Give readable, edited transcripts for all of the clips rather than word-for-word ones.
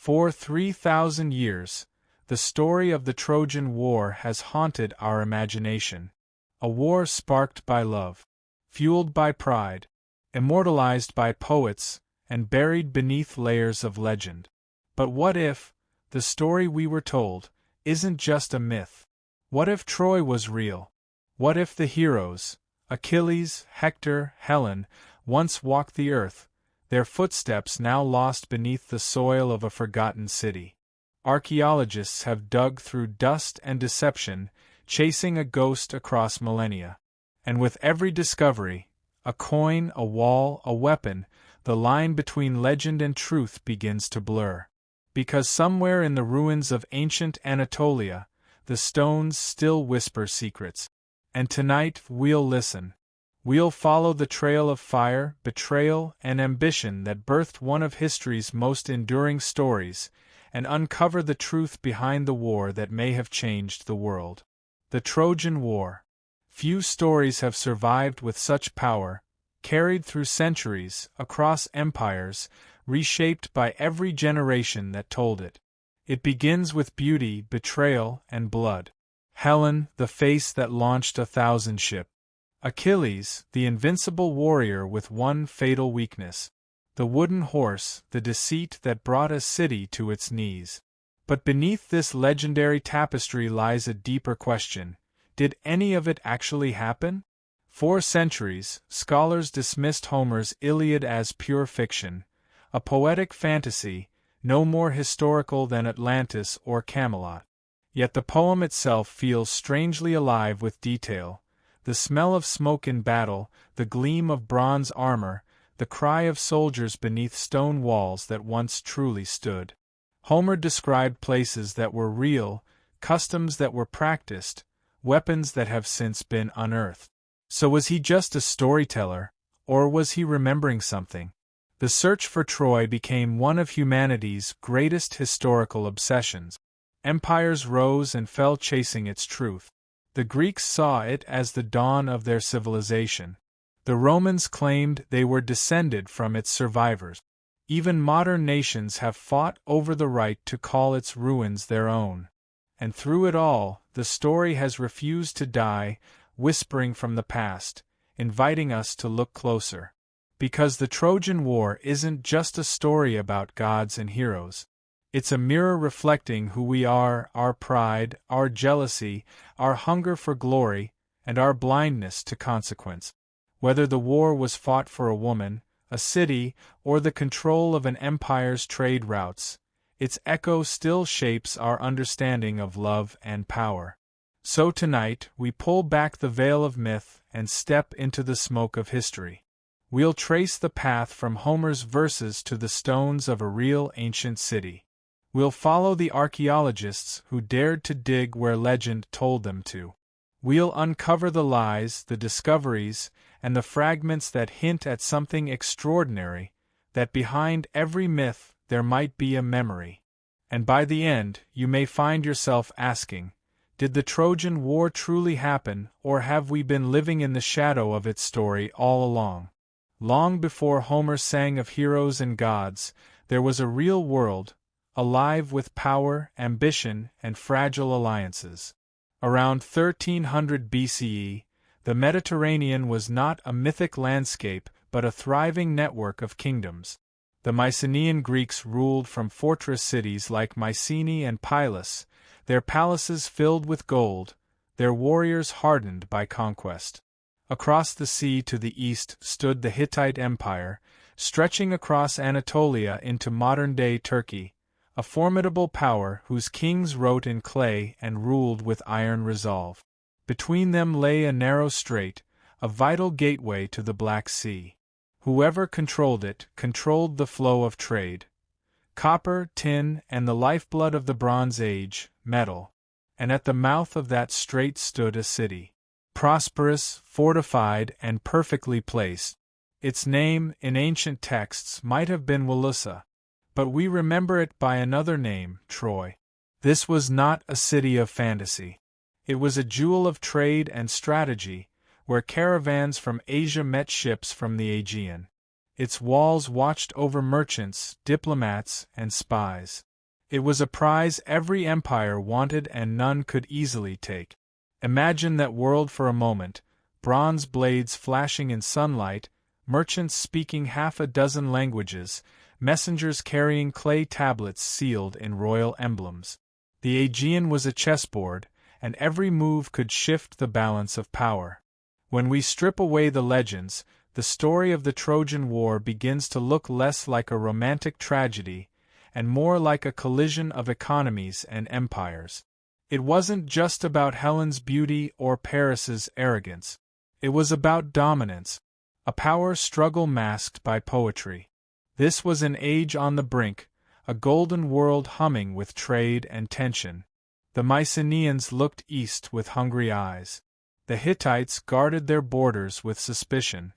For 3,000 years, the story of the Trojan War has haunted our imagination. A war sparked by love, fueled by pride, immortalized by poets, and buried beneath layers of legend. But what if the story we were told isn't just a myth? What if Troy was real? What if the heroes, Achilles, Hector, Helen, once walked the earth, their footsteps now lost beneath the soil of a forgotten city? Archaeologists have dug through dust and deception, chasing a ghost across millennia. And with every discovery, a coin, a wall, a weapon, the line between legend and truth begins to blur. Because somewhere in the ruins of ancient Anatolia, the stones still whisper secrets. And tonight we'll listen. We'll follow the trail of fire, betrayal, and ambition that birthed one of history's most enduring stories, and uncover the truth behind the war that may have changed the world. The Trojan War. Few stories have survived with such power, carried through centuries, across empires, reshaped by every generation that told it. It begins with beauty, betrayal, and blood. Helen, the face that launched 1,000 ships. Achilles, the invincible warrior with one fatal weakness. The wooden horse, the deceit that brought a city to its knees. But beneath this legendary tapestry lies a deeper question. Did any of it actually happen? For centuries, scholars dismissed Homer's Iliad as pure fiction, a poetic fantasy, no more historical than Atlantis or Camelot. Yet the poem itself feels strangely alive with detail. The smell of smoke in battle, the gleam of bronze armor, the cry of soldiers beneath stone walls that once truly stood. Homer described places that were real, customs that were practiced, weapons that have since been unearthed. So was he just a storyteller, or was he remembering something? The search for Troy became one of humanity's greatest historical obsessions. Empires rose and fell chasing its truth. The Greeks saw it as the dawn of their civilization. The Romans claimed they were descended from its survivors. Even modern nations have fought over the right to call its ruins their own. And through it all, the story has refused to die, whispering from the past, inviting us to look closer. Because the Trojan War isn't just a story about gods and heroes. It's a mirror reflecting who we are, our pride, our jealousy, our hunger for glory, and our blindness to consequence. Whether the war was fought for a woman, a city, or the control of an empire's trade routes, its echo still shapes our understanding of love and power. So tonight, we pull back the veil of myth and step into the smoke of history. We'll trace the path from Homer's verses to the stones of a real ancient city. We'll follow the archaeologists who dared to dig where legend told them to. We'll uncover the lies, the discoveries, and the fragments that hint at something extraordinary, that behind every myth there might be a memory. And by the end, you may find yourself asking, did the Trojan War truly happen, or have we been living in the shadow of its story all along? Long before Homer sang of heroes and gods, there was a real world, alive with power, ambition, and fragile alliances. Around 1300 BCE, the Mediterranean was not a mythic landscape but a thriving network of kingdoms. The Mycenaean Greeks ruled from fortress cities like Mycenae and Pylos, their palaces filled with gold, their warriors hardened by conquest. Across the sea to the east stood the Hittite Empire, stretching across Anatolia into modern-day Turkey, a formidable power whose kings wrote in clay and ruled with iron resolve. Between them lay a narrow strait, a vital gateway to the Black Sea. Whoever controlled it controlled the flow of trade. Copper, tin, and the lifeblood of the Bronze Age, metal. And at the mouth of that strait stood a city. Prosperous, fortified, and perfectly placed. Its name, in ancient texts, might have been Walusa, but we remember it by another name, Troy. This was not a city of fantasy. It was a jewel of trade and strategy, where caravans from Asia met ships from the Aegean. Its walls watched over merchants, diplomats, and spies. It was a prize every empire wanted and none could easily take. Imagine that world for a moment, bronze blades flashing in sunlight, merchants speaking half a dozen languages, messengers carrying clay tablets sealed in royal emblems. The Aegean was a chessboard, and every move could shift the balance of power. When we strip away the legends, the story of the Trojan War begins to look less like a romantic tragedy and more like a collision of economies and empires. It wasn't just about Helen's beauty or Paris's arrogance. It was about dominance, a power struggle masked by poetry. This was an age on the brink, a golden world humming with trade and tension. The Mycenaeans looked east with hungry eyes. The Hittites guarded their borders with suspicion.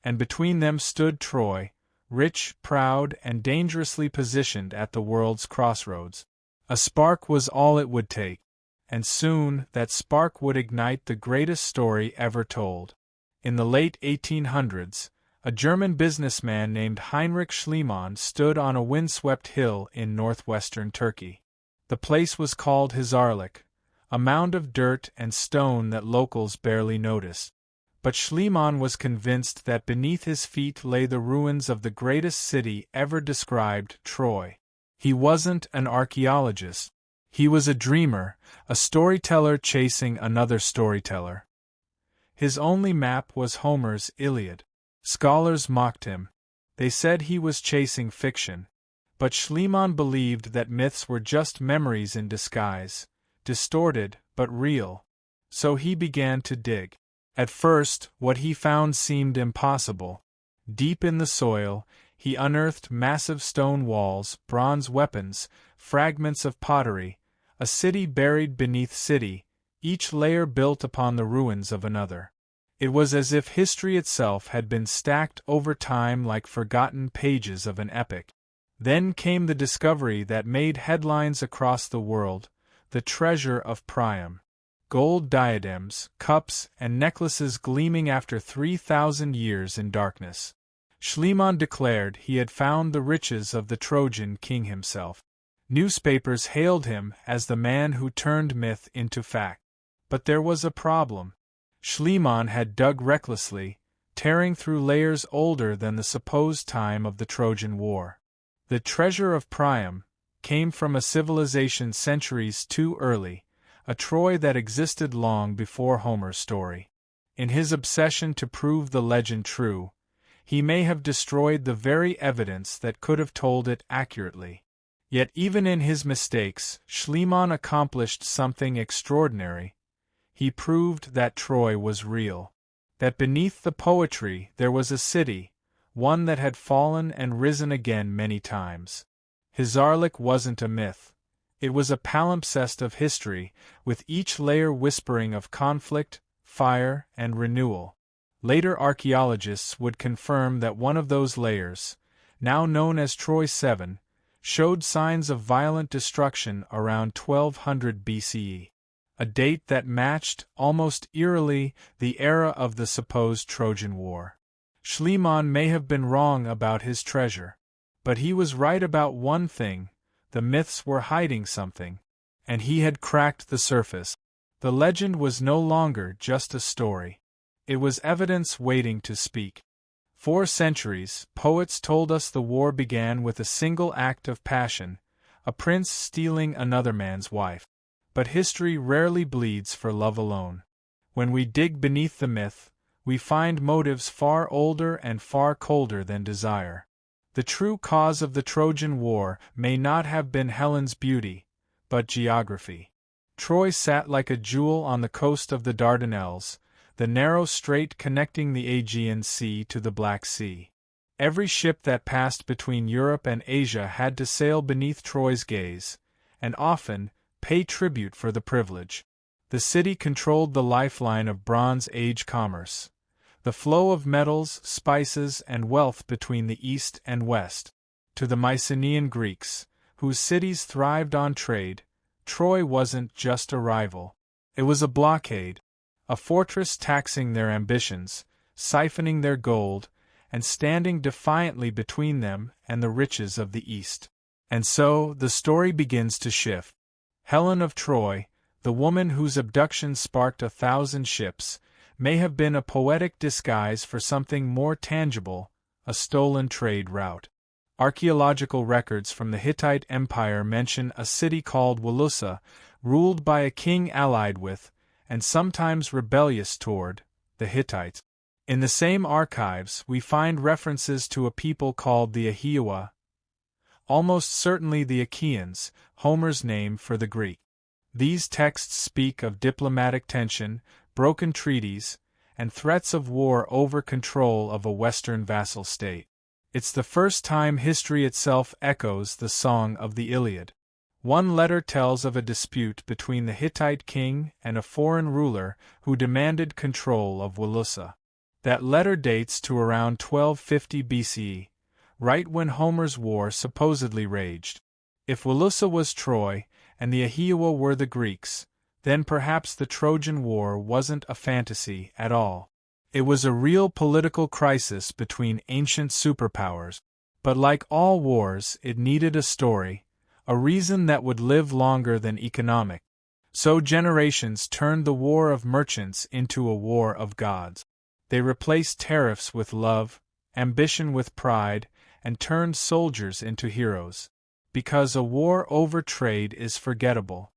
And between them stood Troy, rich, proud, and dangerously positioned at the world's crossroads. A spark was all it would take, and soon that spark would ignite the greatest story ever told. In the late 1800s, a German businessman named Heinrich Schliemann stood on a windswept hill in northwestern Turkey. The place was called Hizarlik, a mound of dirt and stone that locals barely noticed. But Schliemann was convinced that beneath his feet lay the ruins of the greatest city ever described, Troy. He wasn't an archaeologist. He was a dreamer, a storyteller chasing another storyteller. His only map was Homer's Iliad. Scholars mocked him. They said he was chasing fiction. But Schliemann believed that myths were just memories in disguise, distorted but real. So he began to dig. At first, what he found seemed impossible. Deep in the soil, he unearthed massive stone walls, bronze weapons, fragments of pottery, a city buried beneath city, each layer built upon the ruins of another. It was as if history itself had been stacked over time like forgotten pages of an epic. Then came the discovery that made headlines across the world, the treasure of Priam. Gold diadems, cups, and necklaces gleaming after 3,000 years in darkness. Schliemann declared he had found the riches of the Trojan king himself. Newspapers hailed him as the man who turned myth into fact. But there was a problem. Schliemann had dug recklessly, tearing through layers older than the supposed time of the Trojan War. The treasure of Priam came from a civilization centuries too early, a Troy that existed long before Homer's story. In his obsession to prove the legend true, he may have destroyed the very evidence that could have told it accurately. Yet even in his mistakes, Schliemann accomplished something extraordinary. He proved that Troy was real. That beneath the poetry there was a city, one that had fallen and risen again many times. Hizarlik wasn't a myth. It was a palimpsest of history, with each layer whispering of conflict, fire, and renewal. Later archaeologists would confirm that one of those layers, now known as Troy 7, showed signs of violent destruction around 1200 BCE, a date that matched, almost eerily, the era of the supposed Trojan War. Schliemann may have been wrong about his treasure, but he was right about one thing: the myths were hiding something, and he had cracked the surface. The legend was no longer just a story. It was evidence waiting to speak. For centuries, poets told us the war began with a single act of passion, a prince stealing another man's wife. But history rarely bleeds for love alone. When we dig beneath the myth, we find motives far older and far colder than desire. The true cause of the Trojan War may not have been Helen's beauty, but geography. Troy sat like a jewel on the coast of the Dardanelles, the narrow strait connecting the Aegean Sea to the Black Sea. Every ship that passed between Europe and Asia had to sail beneath Troy's gaze, and often pay tribute for the privilege. The city controlled the lifeline of Bronze Age commerce, the flow of metals, spices, and wealth between the East and West. To the Mycenaean Greeks, whose cities thrived on trade, Troy wasn't just a rival. It was a blockade, a fortress taxing their ambitions, siphoning their gold, and standing defiantly between them and the riches of the East. And so, the story begins to shift. Helen of Troy, the woman whose abduction sparked 1,000 ships, may have been a poetic disguise for something more tangible, a stolen trade route. Archaeological records from the Hittite Empire mention a city called Wilusa, ruled by a king allied with, and sometimes rebellious toward, the Hittites. In the same archives, we find references to a people called the Aegean, almost certainly the Achaeans, Homer's name for the Greek. These texts speak of diplomatic tension, broken treaties, and threats of war over control of a Western vassal state. It's the first time history itself echoes the song of the Iliad. One letter tells of a dispute between the Hittite king and a foreign ruler who demanded control of Wilusa. That letter dates to around 1250 BCE, right when Homer's war supposedly raged. If Wilusa was Troy, and the Aegean were the Greeks, then perhaps the Trojan War wasn't a fantasy at all. It was a real political crisis between ancient superpowers. But like all wars, it needed a story, a reason that would live longer than economic. So generations turned the war of merchants into a war of gods. They replaced tariffs with love, ambition with pride, and turned soldiers into heroes. Because a war over trade is forgettable.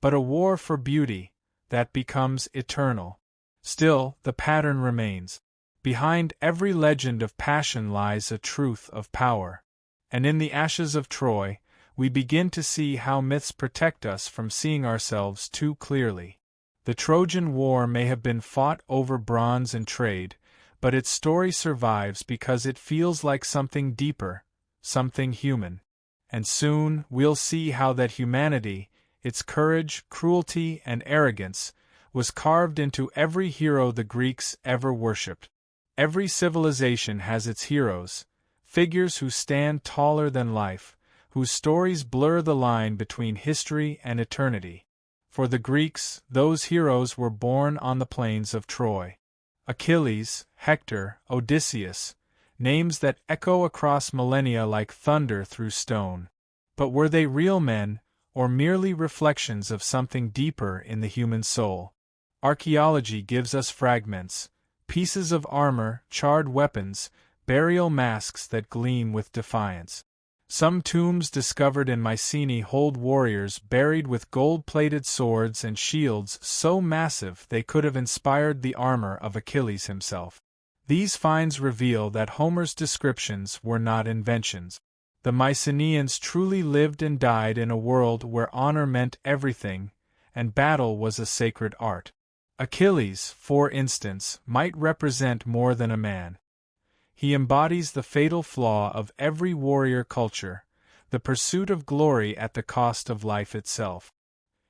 But a war for beauty, that becomes eternal. Still, the pattern remains. Behind every legend of passion lies a truth of power. And in the ashes of Troy, we begin to see how myths protect us from seeing ourselves too clearly. The Trojan War may have been fought over bronze and trade, but its story survives because it feels like something deeper, something human. And soon we'll see how that humanity, its courage, cruelty, and arrogance, was carved into every hero the Greeks ever worshipped. Every civilization has its heroes, figures who stand taller than life, whose stories blur the line between history and eternity. For the Greeks, those heroes were born on the plains of Troy. Achilles, Hector, Odysseus, names that echo across millennia like thunder through stone. But were they real men, or merely reflections of something deeper in the human soul? Archaeology gives us fragments, pieces of armor, charred weapons, burial masks that gleam with defiance. Some tombs discovered in Mycenae hold warriors buried with gold-plated swords and shields so massive they could have inspired the armor of Achilles himself. These finds reveal that Homer's descriptions were not inventions. The Mycenaeans truly lived and died in a world where honor meant everything, and battle was a sacred art. Achilles, for instance, might represent more than a man. He embodies the fatal flaw of every warrior culture, the pursuit of glory at the cost of life itself.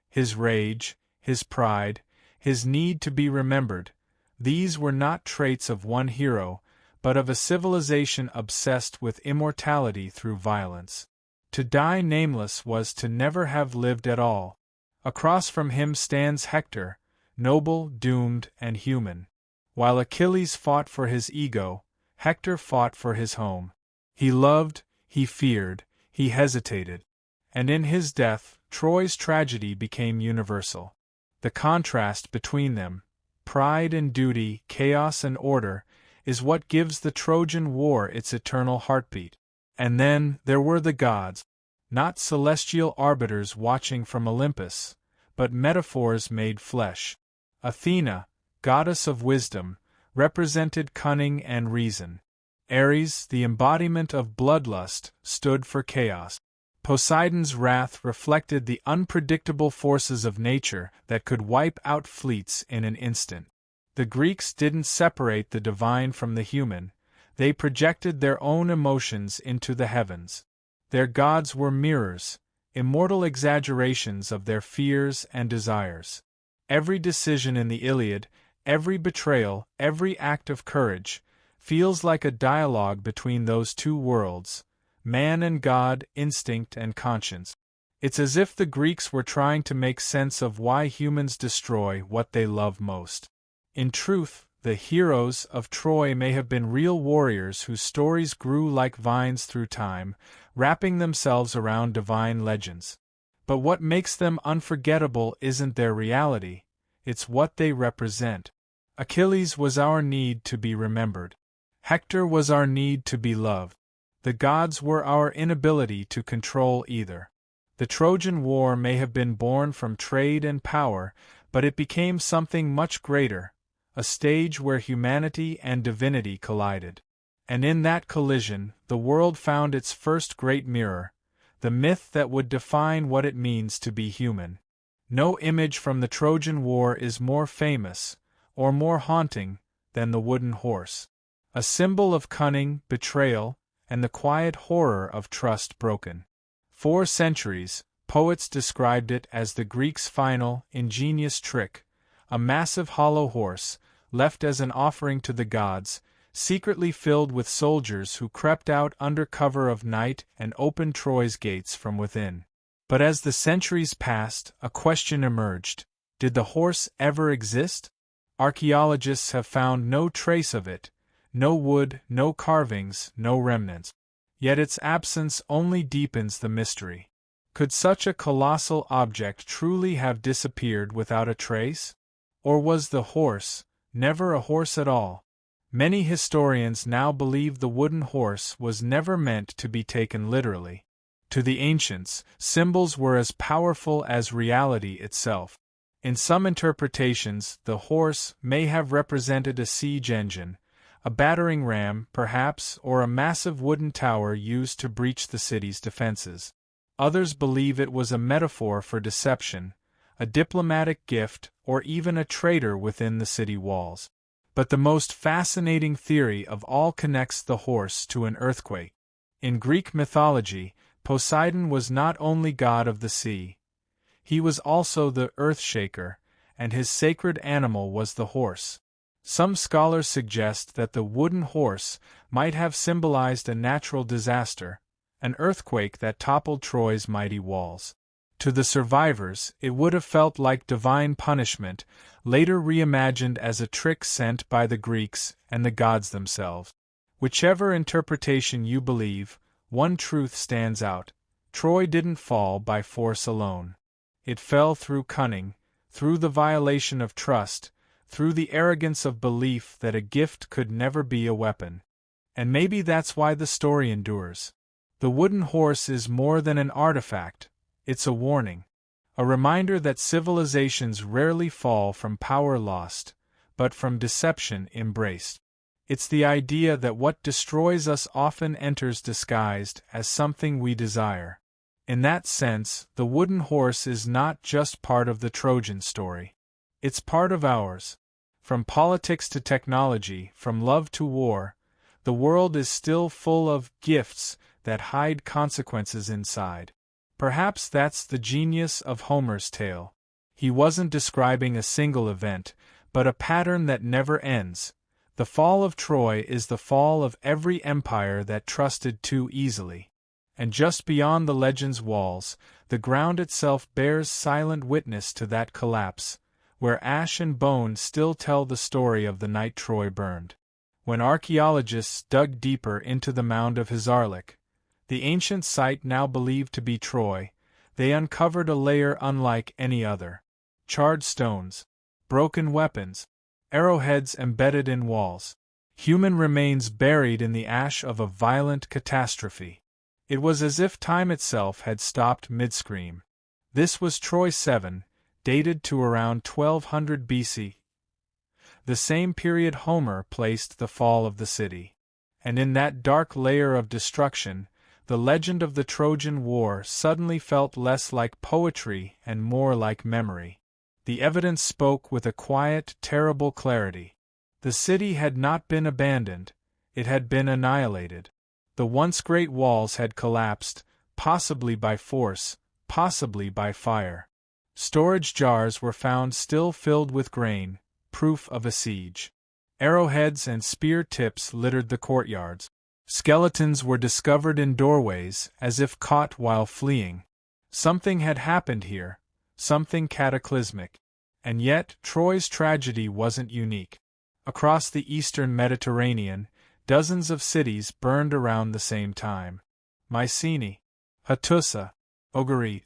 His rage, his pride, his need to be remembered, these were not traits of one hero, but of a civilization obsessed with immortality through violence. To die nameless was to never have lived at all. Across from him stands Hector, noble, doomed, and human. While Achilles fought for his ego, Hector fought for his home. He loved, he feared, he hesitated. And in his death, Troy's tragedy became universal. The contrast between them, pride and duty, chaos and order, is what gives the Trojan War its eternal heartbeat. And then there were the gods, not celestial arbiters watching from Olympus, but metaphors made flesh. Athena, goddess of wisdom, represented cunning and reason. Ares, the embodiment of bloodlust, stood for chaos. Poseidon's wrath reflected the unpredictable forces of nature that could wipe out fleets in an instant. The Greeks didn't separate the divine from the human, they projected their own emotions into the heavens. Their gods were mirrors, immortal exaggerations of their fears and desires. Every decision in the Iliad, every betrayal, every act of courage, feels like a dialogue between those two worlds, man and God, instinct and conscience. It's as if the Greeks were trying to make sense of why humans destroy what they love most. In truth, the heroes of Troy may have been real warriors whose stories grew like vines through time, wrapping themselves around divine legends. But what makes them unforgettable isn't their reality, it's what they represent. Achilles was our need to be remembered. Hector was our need to be loved. The gods were our inability to control either. The Trojan War may have been born from trade and power, but it became something much greater, a stage where humanity and divinity collided. And in that collision, the world found its first great mirror, the myth that would define what it means to be human. No image from the Trojan War is more famous, or more haunting, than the wooden horse. A symbol of cunning, betrayal, and the quiet horror of trust broken. For centuries, poets described it as the Greeks' final, ingenious trick, a massive hollow horse, left as an offering to the gods, secretly filled with soldiers who crept out under cover of night and opened Troy's gates from within. But as the centuries passed, a question emerged: did the horse ever exist? Archaeologists have found no trace of it, no wood, no carvings, no remnants. Yet its absence only deepens the mystery. Could such a colossal object truly have disappeared without a trace? Or was the horse never a horse at all? Many historians now believe the wooden horse was never meant to be taken literally. To the ancients, symbols were as powerful as reality itself. In some interpretations, the horse may have represented a siege engine, a battering ram, perhaps, or a massive wooden tower used to breach the city's defenses. Others believe it was a metaphor for deception, a diplomatic gift, or even a traitor within the city walls. But the most fascinating theory of all connects the horse to an earthquake. In Greek mythology, Poseidon was not only god of the sea. He was also the earth-shaker, and his sacred animal was the horse. Some scholars suggest that the wooden horse might have symbolized a natural disaster, an earthquake that toppled Troy's mighty walls. To the survivors, it would have felt like divine punishment, later reimagined as a trick sent by the Greeks and the gods themselves. Whichever interpretation you believe, one truth stands out: Troy didn't fall by force alone. It fell through cunning, through the violation of trust, through the arrogance of belief that a gift could never be a weapon. And maybe that's why the story endures. The wooden horse is more than an artifact, it's a warning. A reminder that civilizations rarely fall from power lost, but from deception embraced. It's the idea that what destroys us often enters disguised as something we desire. In that sense, the wooden horse is not just part of the Trojan story. It's part of ours. From politics to technology, from love to war, the world is still full of gifts that hide consequences inside. Perhaps that's the genius of Homer's tale. He wasn't describing a single event, but a pattern that never ends. The fall of Troy is the fall of every empire that trusted too easily. And just beyond the legend's walls, the ground itself bears silent witness to that collapse, where ash and bone still tell the story of the night Troy burned. When archaeologists dug deeper into the mound of Hizarlik, the ancient site now believed to be Troy, they uncovered a layer unlike any other. Charred stones, broken weapons, arrowheads embedded in walls, human remains buried in the ash of a violent catastrophe. It was as if time itself had stopped mid-scream. This was Troy 7, dated to around 1200 BC. The same period Homer placed the fall of the city. And in that dark layer of destruction, the legend of the Trojan War suddenly felt less like poetry and more like memory. The evidence spoke with a quiet, terrible clarity. The city had not been abandoned, it had been annihilated. The once great walls had collapsed, possibly by force, possibly by fire. Storage jars were found still filled with grain, proof of a siege. Arrowheads and spear tips littered the courtyards. Skeletons were discovered in doorways, as if caught while fleeing. Something had happened here, something cataclysmic. And yet, Troy's tragedy wasn't unique. Across the eastern Mediterranean, dozens of cities burned around the same time. Mycenae, Hattusa, Ogheri.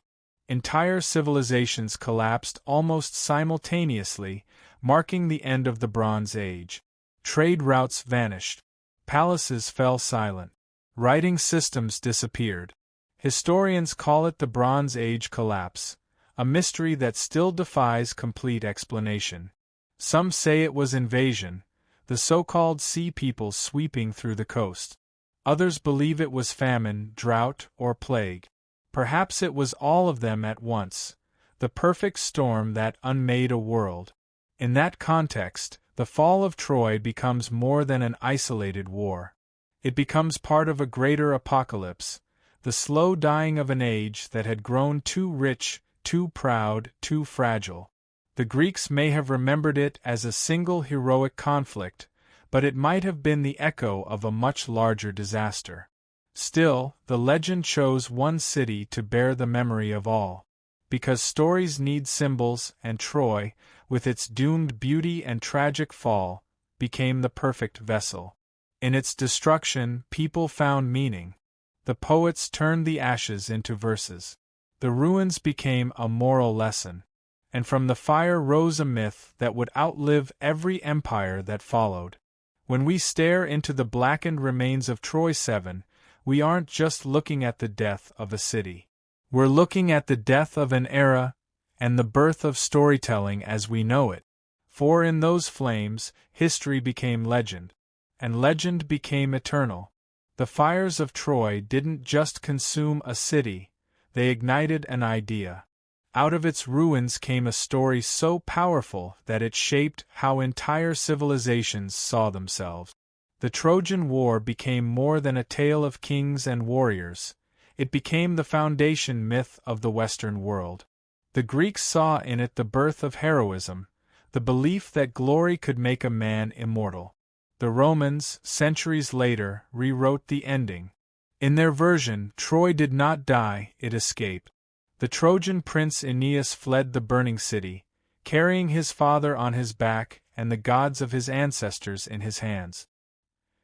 Entire civilizations collapsed almost simultaneously, marking the end of the Bronze Age. Trade routes vanished. Palaces fell silent. Writing systems disappeared. Historians call it the Bronze Age collapse, a mystery that still defies complete explanation. Some say it was invasion, the so-called sea peoples sweeping through the coast. Others believe it was famine, drought, or plague. Perhaps it was all of them at once, the perfect storm that unmade a world. In that context, the fall of Troy becomes more than an isolated war. It becomes part of a greater apocalypse, the slow dying of an age that had grown too rich, too proud, too fragile. The Greeks may have remembered it as a single heroic conflict, but it might have been the echo of a much larger disaster. Still, the legend chose one city to bear the memory of all. Because stories need symbols, and Troy, with its doomed beauty and tragic fall, became the perfect vessel. In its destruction, people found meaning. The poets turned the ashes into verses. The ruins became a moral lesson. And from the fire rose a myth that would outlive every empire that followed. When we stare into the blackened remains of Troy 7, we aren't just looking at the death of a city. We're looking at the death of an era, and the birth of storytelling as we know it. For in those flames, history became legend, and legend became eternal. The fires of Troy didn't just consume a city, they ignited an idea. Out of its ruins came a story so powerful that it shaped how entire civilizations saw themselves. The Trojan War became more than a tale of kings and warriors. It became the foundation myth of the Western world. The Greeks saw in it the birth of heroism, the belief that glory could make a man immortal. The Romans, centuries later, rewrote the ending. In their version, Troy did not die, it escaped. The Trojan prince Aeneas fled the burning city, carrying his father on his back and the gods of his ancestors in his hands.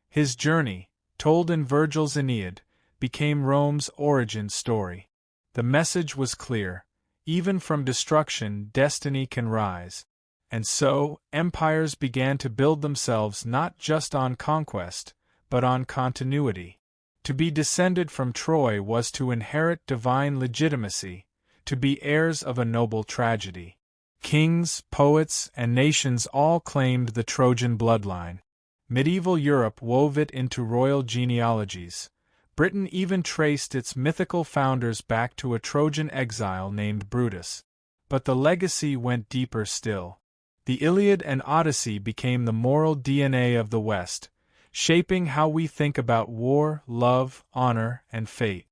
His journey, told in Virgil's Aeneid, became Rome's origin story. The message was clear: even from destruction, destiny can rise. And so, empires began to build themselves not just on conquest, but on continuity. To be descended from Troy was to inherit divine legitimacy, to be heirs of a noble tragedy. Kings, poets, and nations all claimed the Trojan bloodline. Medieval Europe wove it into royal genealogies. Britain even traced its mythical founders back to a Trojan exile named Brutus. But the legacy went deeper still. The Iliad and Odyssey became the moral DNA of the West, shaping how we think about war, love, honor, and fate.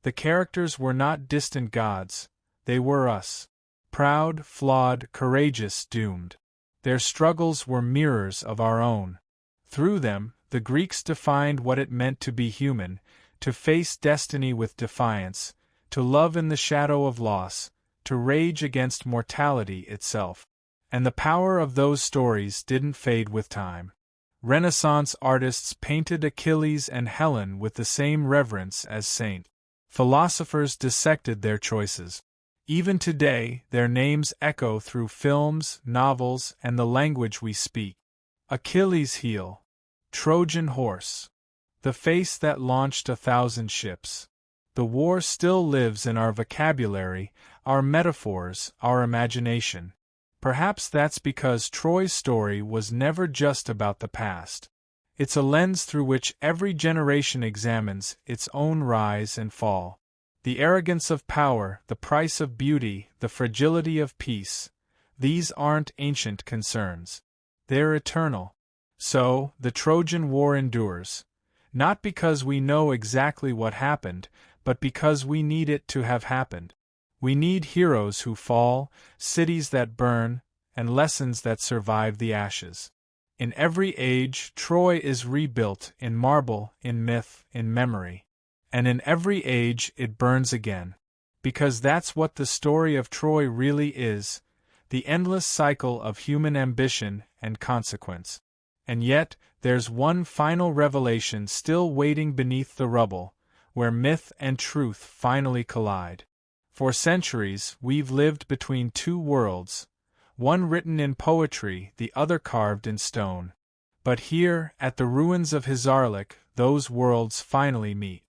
The characters were not distant gods, they were us. Proud, flawed, courageous, doomed. Their struggles were mirrors of our own. Through them, the Greeks defined what it meant to be human, to face destiny with defiance, to love in the shadow of loss, to rage against mortality itself. And the power of those stories didn't fade with time. Renaissance artists painted Achilles and Helen with the same reverence as saints. Philosophers dissected their choices. Even today, their names echo through films, novels, and the language we speak. Achilles' heel. Trojan horse. The face that launched 1,000 ships. The war still lives in our vocabulary, our metaphors, our imagination. Perhaps that's because Troy's story was never just about the past. It's a lens through which every generation examines its own rise and fall. The arrogance of power, the price of beauty, the fragility of peace. These aren't ancient concerns. They're eternal. So, the Trojan War endures. Not because we know exactly what happened, but because we need it to have happened. We need heroes who fall, cities that burn, and lessons that survive the ashes. In every age, Troy is rebuilt, in marble, in myth, in memory. And in every age, it burns again. Because that's what the story of Troy really is, the endless cycle of human ambition and consequence. And yet, there's one final revelation still waiting beneath the rubble, where myth and truth finally collide. For centuries, we've lived between two worlds, one written in poetry, the other carved in stone. But here, at the ruins of Hizarlik, those worlds finally meet.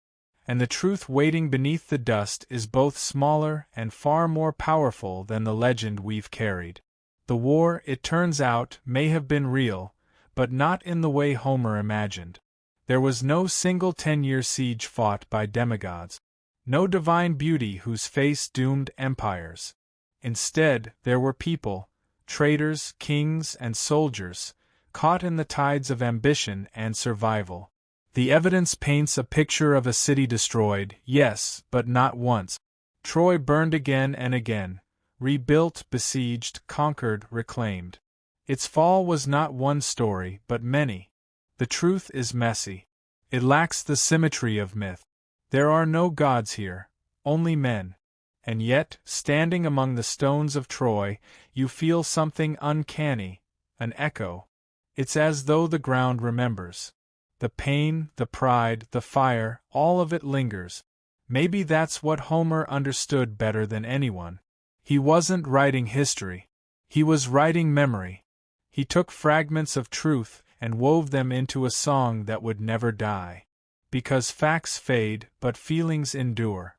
And the truth waiting beneath the dust is both smaller and far more powerful than the legend we've carried. The war, it turns out, may have been real, but not in the way Homer imagined. There was no single 10-year siege fought by demigods. No divine beauty whose face doomed empires. Instead, there were people, traders, kings, and soldiers, caught in the tides of ambition and survival. The evidence paints a picture of a city destroyed, yes, but not once. Troy burned again and again, rebuilt, besieged, conquered, reclaimed. Its fall was not one story, but many. The truth is messy. It lacks the symmetry of myth. There are no gods here, only men. And yet, standing among the stones of Troy, you feel something uncanny, an echo. It's as though the ground remembers. The pain, the pride, the fire, all of it lingers. Maybe that's what Homer understood better than anyone. He wasn't writing history. He was writing memory. He took fragments of truth and wove them into a song that would never die. Because facts fade, but feelings endure.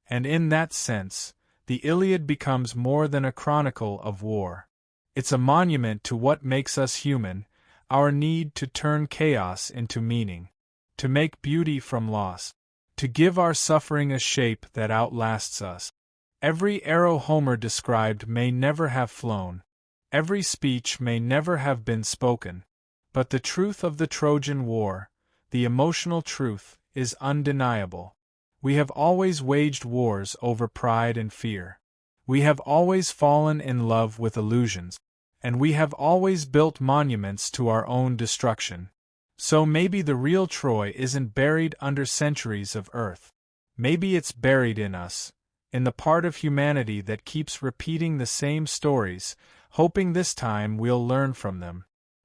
And in that sense, the Iliad becomes more than a chronicle of war. It's a monument to what makes us human, our need to turn chaos into meaning, to make beauty from loss, to give our suffering a shape that outlasts us. Every arrow Homer described may never have flown, every speech may never have been spoken, but the truth of the Trojan War, the emotional truth, is undeniable. We have always waged wars over pride and fear. We have always fallen in love with illusions. And we have always built monuments to our own destruction. So maybe the real Troy isn't buried under centuries of earth. Maybe it's buried in us, in the part of humanity that keeps repeating the same stories, hoping this time we'll learn from them.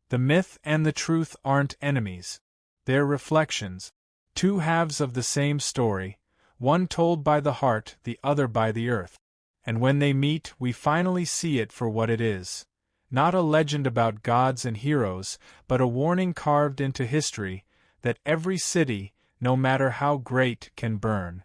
The myth and the truth aren't enemies. They're reflections, two halves of the same story, one told by the heart, the other by the earth. And when they meet, we finally see it for what it is. Not a legend about gods and heroes, but a warning carved into history that every city, no matter how great, can burn.